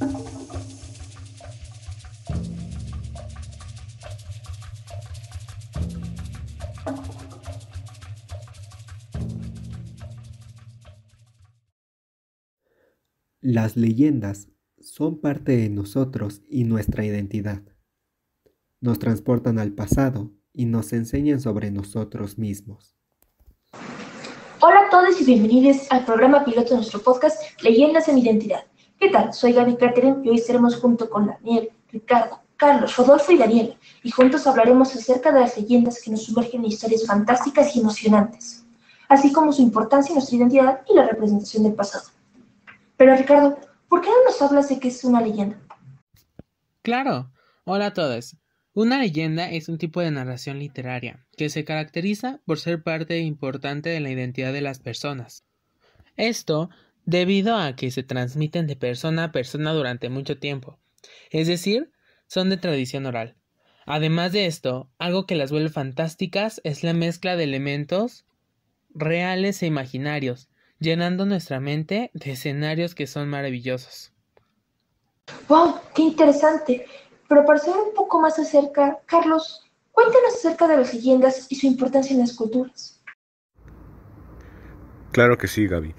Las leyendas son parte de nosotros y nuestra identidad. Nos transportan al pasado y nos enseñan sobre nosotros mismos. Hola a todos y bienvenidos al programa piloto de nuestro podcast Leyendas en Identidad. ¿Qué tal? Soy Gaby Catherine y hoy estaremos junto con Daniel, Ricardo, Carlos, Rodolfo y Daniela, y juntos hablaremos acerca de las leyendas que nos sumergen en historias fantásticas y emocionantes, así como su importancia en nuestra identidad y la representación del pasado. Pero Ricardo, ¿por qué no nos hablas de qué es una leyenda? Claro, hola a todos. Una leyenda es un tipo de narración literaria que se caracteriza por ser parte importante de la identidad de las personas. Esto debido a que se transmiten de persona a persona durante mucho tiempo, es decir, son de tradición oral. Además de esto, algo que las vuelve fantásticas es la mezcla de elementos reales e imaginarios, llenando nuestra mente de escenarios que son maravillosos. ¡Wow! ¡Qué interesante! Pero para saber un poco más acerca, Carlos, cuéntanos acerca de las leyendas y su importancia en las culturas. Claro que sí, Gaby.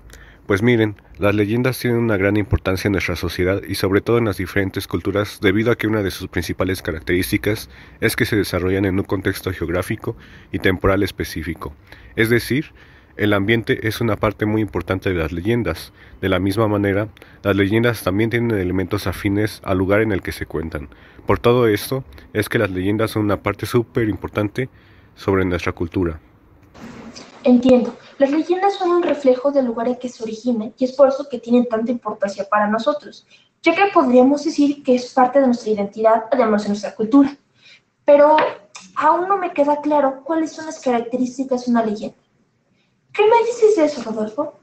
Pues miren, las leyendas tienen una gran importancia en nuestra sociedad y sobre todo en las diferentes culturas debido a que una de sus principales características es que se desarrollan en un contexto geográfico y temporal específico. Es decir, el ambiente es una parte muy importante de las leyendas. De la misma manera, las leyendas también tienen elementos afines al lugar en el que se cuentan. Por todo esto, es que las leyendas son una parte súper importante sobre nuestra cultura. Entiendo, las leyendas son un reflejo del lugar en que se originan y es por eso que tienen tanta importancia para nosotros, ya que podríamos decir que es parte de nuestra identidad, además de nuestra cultura. Pero aún no me queda claro cuáles son las características de una leyenda. ¿Qué me dices de eso, Rodolfo?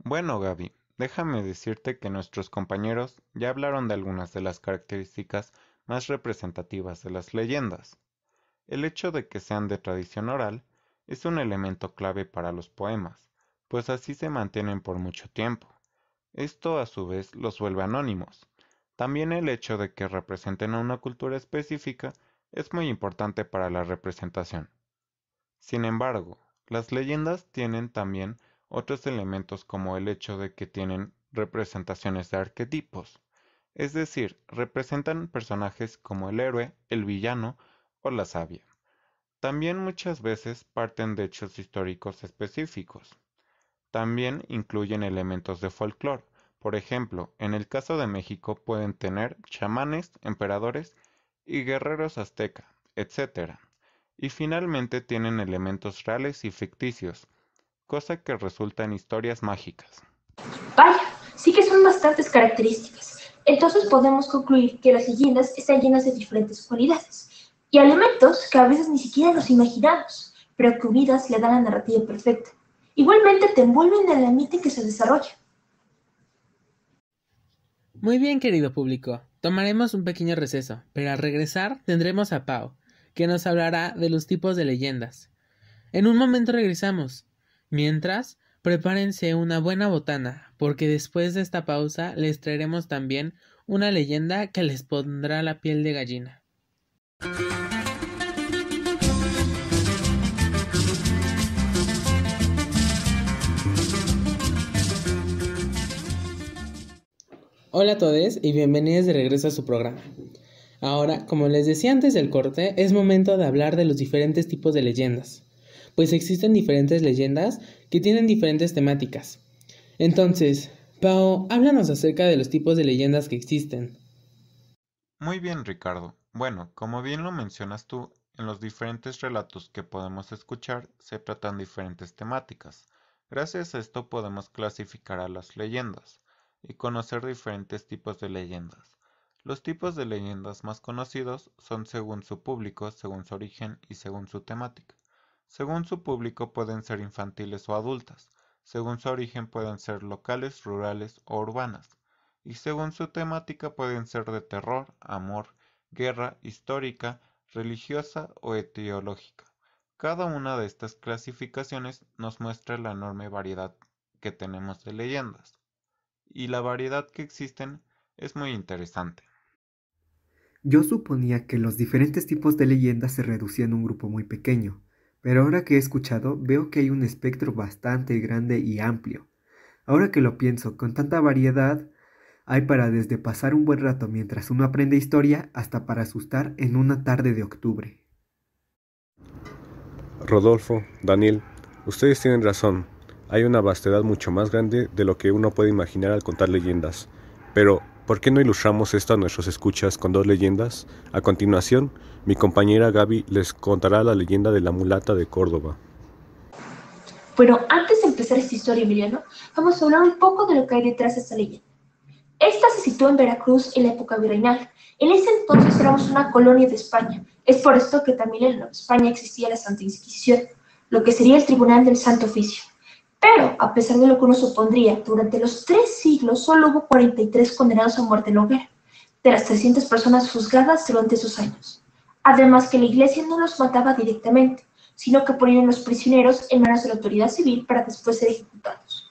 Bueno, Gaby, déjame decirte que nuestros compañeros ya hablaron de algunas de las características más representativas de las leyendas. El hecho de que sean de tradición oral es un elemento clave para los poemas, pues así se mantienen por mucho tiempo. Esto a su vez los vuelve anónimos. También el hecho de que representen a una cultura específica es muy importante para la representación. Sin embargo, las leyendas tienen también otros elementos como el hecho de que tienen representaciones de arquetipos, es decir, representan personajes como el héroe, el villano o la sabia. También muchas veces parten de hechos históricos específicos. También incluyen elementos de folclore. Por ejemplo, en el caso de México pueden tener chamanes, emperadores y guerreros azteca, etc. Y finalmente tienen elementos reales y ficticios, cosa que resulta en historias mágicas. Vaya, sí que son bastantes características. Entonces podemos concluir que las leyendas están llenas de diferentes cualidades y elementos que a veces ni siquiera los imaginamos, pero que unidas le dan la narrativa perfecta. Igualmente te envuelven en el ambiente en que se desarrolla. Muy bien, querido público, tomaremos un pequeño receso, pero al regresar tendremos a Pau, que nos hablará de los tipos de leyendas. En un momento regresamos. Mientras, prepárense una buena botana, porque después de esta pausa les traeremos también una leyenda que les pondrá la piel de gallina. Hola a todos y bienvenidos de regreso a su programa. Ahora, como les decía antes del corte, es momento de hablar de los diferentes tipos de leyendas, pues existen diferentes leyendas que tienen diferentes temáticas. Entonces, Pau, háblanos acerca de los tipos de leyendas que existen. Muy bien, Ricardo. Bueno, como bien lo mencionas tú, en los diferentes relatos que podemos escuchar se tratan diferentes temáticas. Gracias a esto podemos clasificar a las leyendas y conocer diferentes tipos de leyendas. Los tipos de leyendas más conocidos son según su público, según su origen y según su temática. Según su público pueden ser infantiles o adultas. Según su origen pueden ser locales, rurales o urbanas y según su temática pueden ser de terror, amor, guerra, histórica, religiosa o etiológica. Cada una de estas clasificaciones nos muestra la enorme variedad que tenemos de leyendas y la variedad que existen Es muy interesante. Yo suponía que los diferentes tipos de leyendas se reducían a un grupo muy pequeño, pero ahora que he escuchado veo que hay un espectro bastante grande y amplio. Ahora que lo pienso, con tanta variedad, hay para desde pasar un buen rato mientras uno aprende historia hasta para asustar en una tarde de octubre. Rodolfo, Daniel, ustedes tienen razón. Hay una vastedad mucho más grande de lo que uno puede imaginar al contar leyendas. Pero, ¿por qué no ilustramos esto a nuestros escuchas con 2 leyendas? A continuación, mi compañera Gaby les contará la leyenda de la mulata de Córdoba. Bueno, antes de empezar esta historia, Emiliano, vamos a hablar un poco de lo que hay detrás de esta leyenda. Esta se sitúa en Veracruz en la época virreinal. En ese entonces éramos una colonia de España. Es por esto que también en Nueva España existía la Santa Inquisición, lo que sería el Tribunal del Santo Oficio. Pero, a pesar de lo que uno supondría, durante los 3 siglos solo hubo 43 condenados a muerte en la hoguera, de las 300 personas juzgadas durante esos años. Además que la iglesia no los mataba directamente, sino que ponían a los prisioneros en manos de la autoridad civil para después ser ejecutados.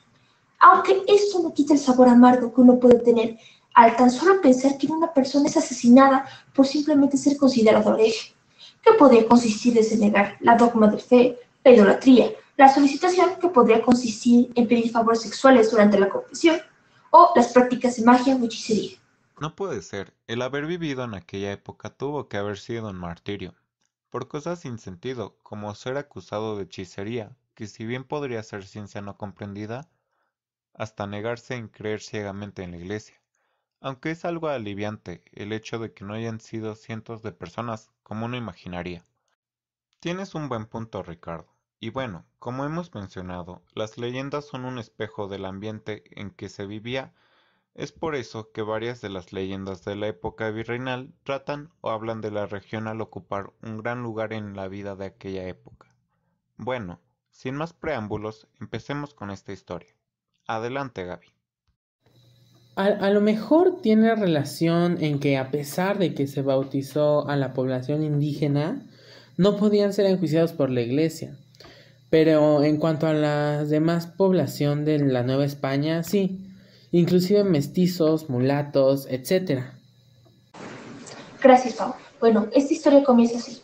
Aunque esto no quita el sabor amargo que uno puede tener al tan solo pensar que una persona es asesinada por simplemente ser considerado hereje, que podría consistir en negar la dogma de fe, la idolatría, la solicitación que podría consistir en pedir favores sexuales durante la confesión, o las prácticas de magia o hechicería. No puede ser, el haber vivido en aquella época tuvo que haber sido un martirio, por cosas sin sentido, como ser acusado de hechicería, que si bien podría ser ciencia no comprendida, hasta negarse en creer ciegamente en la iglesia. Aunque es algo aliviante el hecho de que no hayan sido cientos de personas como uno imaginaría. Tienes un buen punto, Ricardo. Y bueno, como hemos mencionado, las leyendas son un espejo del ambiente en que se vivía. Es por eso que varias de las leyendas de la época virreinal tratan o hablan de la región al ocupar un gran lugar en la vida de aquella época. Bueno, sin más preámbulos, empecemos con esta historia. Adelante, Gaby. A lo mejor tiene relación en que a pesar de que se bautizó a la población indígena, no podían ser enjuiciados por la iglesia. Pero en cuanto a la demás población de la Nueva España, sí, inclusive mestizos, mulatos, etc. Gracias, Pau. Bueno, esta historia comienza así.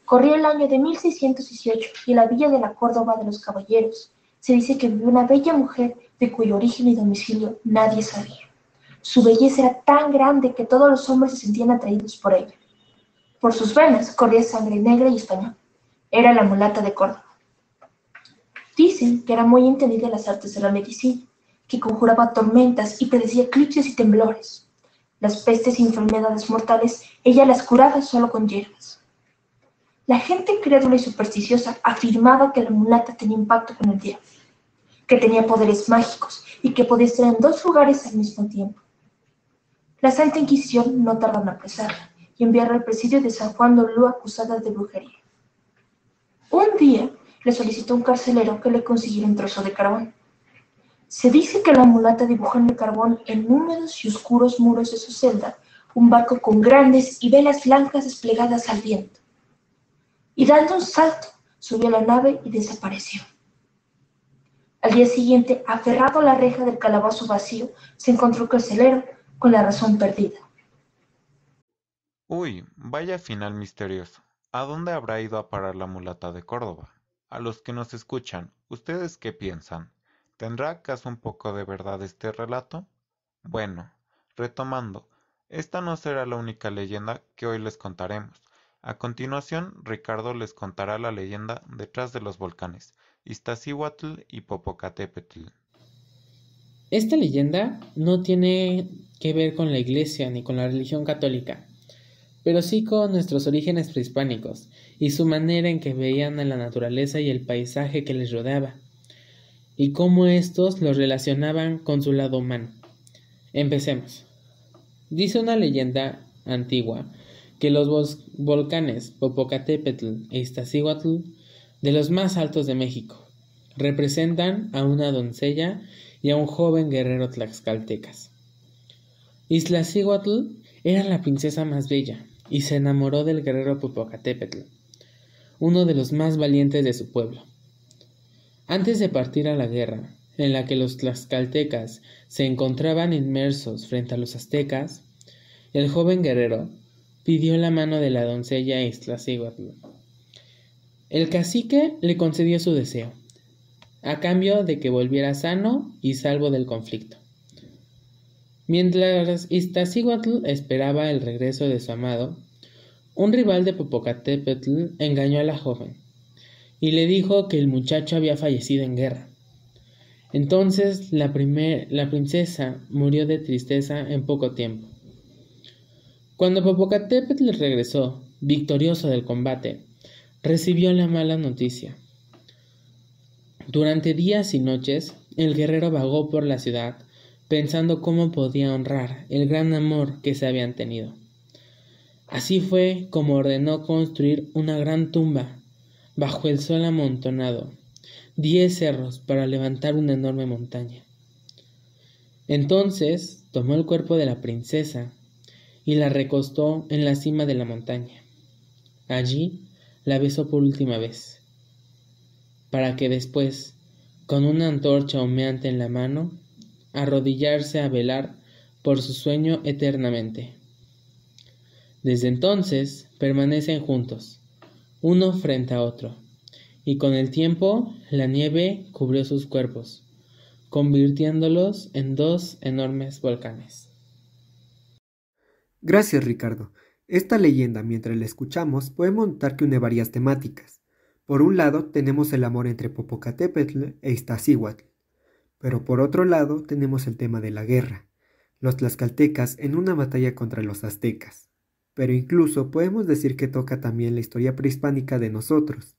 Corría el año de 1618 y en la villa de la Córdoba de los Caballeros se dice que vivía una bella mujer de cuyo origen y domicilio nadie sabía. Su belleza era tan grande que todos los hombres se sentían atraídos por ella. Por sus venas corría sangre negra y española. Era la mulata de Córdoba. Dicen que era muy entendida en las artes de la medicina, que conjuraba tormentas y predecía eclipses y temblores. Las pestes y enfermedades mortales ella las curaba solo con hierbas. La gente incrédula y supersticiosa afirmaba que la mulata tenía un pacto con el diablo, que tenía poderes mágicos y que podía estar en 2 lugares al mismo tiempo. La Santa Inquisición no tardó en apresarla y enviarla al presidio de San Juan de Ulúa acusada de brujería. Un día le solicitó a un carcelero que le consiguiera un trozo de carbón. Se dice que la mulata dibujó en el carbón en húmedos y oscuros muros de su celda un barco con grandes y velas blancas desplegadas al viento. Y dando un salto, subió a la nave y desapareció. Al día siguiente, aferrado a la reja del calabozo vacío, se encontró el carcelero con la razón perdida. Uy, vaya final misterioso. ¿A dónde habrá ido a parar la mulata de Córdoba? A los que nos escuchan, ¿ustedes qué piensan? ¿Tendrá acaso un poco de verdad este relato? Bueno, retomando, esta no será la única leyenda que hoy les contaremos. A continuación, Ricardo les contará la leyenda detrás de los volcanes, Iztaccíhuatl y Popocatépetl. Esta leyenda no tiene que ver con la iglesia ni con la religión católica, pero sí con nuestros orígenes prehispánicos y su manera en que veían a la naturaleza y el paisaje que les rodeaba, y cómo estos los relacionaban con su lado humano. Empecemos. Dice una leyenda antigua que los volcanes Popocatépetl e Iztaccíhuatl, de los más altos de México, representan a una doncella y a un joven guerrero tlaxcaltecas. Iztaccíhuatl era la princesa más bella y se enamoró del guerrero Popocatépetl, uno de los más valientes de su pueblo. Antes de partir a la guerra, en la que los tlaxcaltecas se encontraban inmersos frente a los aztecas, el joven guerrero pidió la mano de la doncella Iztaccíhuatl. El cacique le concedió su deseo, a cambio de que volviera sano y salvo del conflicto. Mientras Iztaccíhuatl esperaba el regreso de su amado, un rival de Popocatépetl engañó a la joven y le dijo que el muchacho había fallecido en guerra. Entonces la princesa murió de tristeza en poco tiempo. Cuando Popocatépetl regresó, victorioso del combate, recibió la mala noticia. Durante días y noches, el guerrero vagó por la ciudad, pensando cómo podía honrar el gran amor que se habían tenido. Así fue como ordenó construir una gran tumba bajo el sol amontonado, 10 cerros para levantar una enorme montaña. Entonces tomó el cuerpo de la princesa y la recostó en la cima de la montaña. Allí la besó por última vez, para que después, con una antorcha humeante en la mano, arrodillarse a velar por su sueño eternamente. Desde entonces permanecen juntos, uno frente a otro, y con el tiempo la nieve cubrió sus cuerpos, convirtiéndolos en 2 enormes volcanes. Gracias, Ricardo. Esta leyenda, mientras la escuchamos, podemos notar que une varias temáticas. Por un lado, tenemos el amor entre Popocatépetl e Iztaccíhuatl, pero por otro lado, tenemos el tema de la guerra, los tlaxcaltecas en una batalla contra los aztecas. Pero incluso podemos decir que toca también la historia prehispánica de nosotros,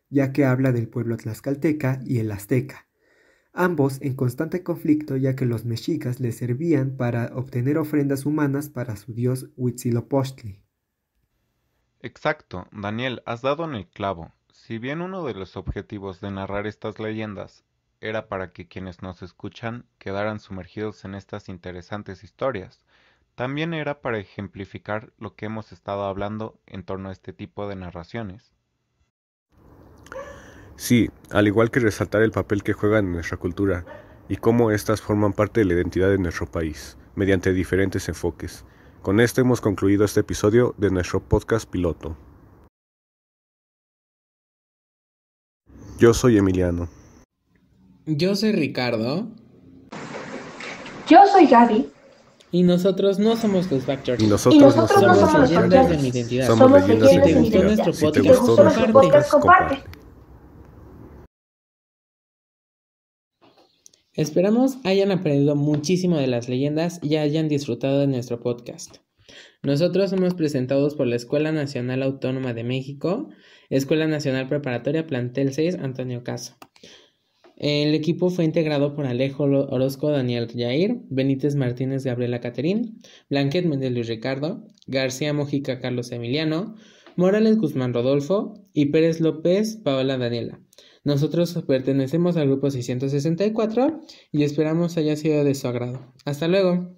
ya que habla del pueblo tlaxcalteca y el azteca, ambos en constante conflicto ya que los mexicas les servían para obtener ofrendas humanas para su dios Huitzilopochtli. Exacto, Daniel, has dado en el clavo. Si bien uno de los objetivos de narrar estas leyendas era para que quienes nos escuchan quedaran sumergidos en estas interesantes historias, también era para ejemplificar lo que hemos estado hablando en torno a este tipo de narraciones. Sí, al igual que resaltar el papel que juegan en nuestra cultura y cómo éstas forman parte de la identidad de nuestro país, mediante diferentes enfoques. Con esto hemos concluido este episodio de nuestro podcast piloto. Yo soy Emiliano. Yo soy Ricardo. Yo soy Gaby. Y nosotros no somos los Backchurch. Y nosotros no somos somos los leyendas de Backchurch. mi identidad. Somos leyendas Si de te mi gustó identidad. nuestro Si te podcast, gustó nuestro podcast, comparte. Esperamos hayan aprendido muchísimo de las leyendas y hayan disfrutado de nuestro podcast. Nosotros somos presentados por la Escuela Nacional Autónoma de México, Escuela Nacional Preparatoria Plantel 6, Antonio Caso. El equipo fue integrado por Alejo Orozco, Daniel Yair, Benítez Martínez, Gabriela Caterín, Blanquet Méndez Luis Ricardo, García Mojica Carlos Emiliano, Morales Guzmán Rodolfo y Pérez López Paola Daniela. Nosotros pertenecemos al grupo 664 y esperamos haya sido de su agrado. Hasta luego.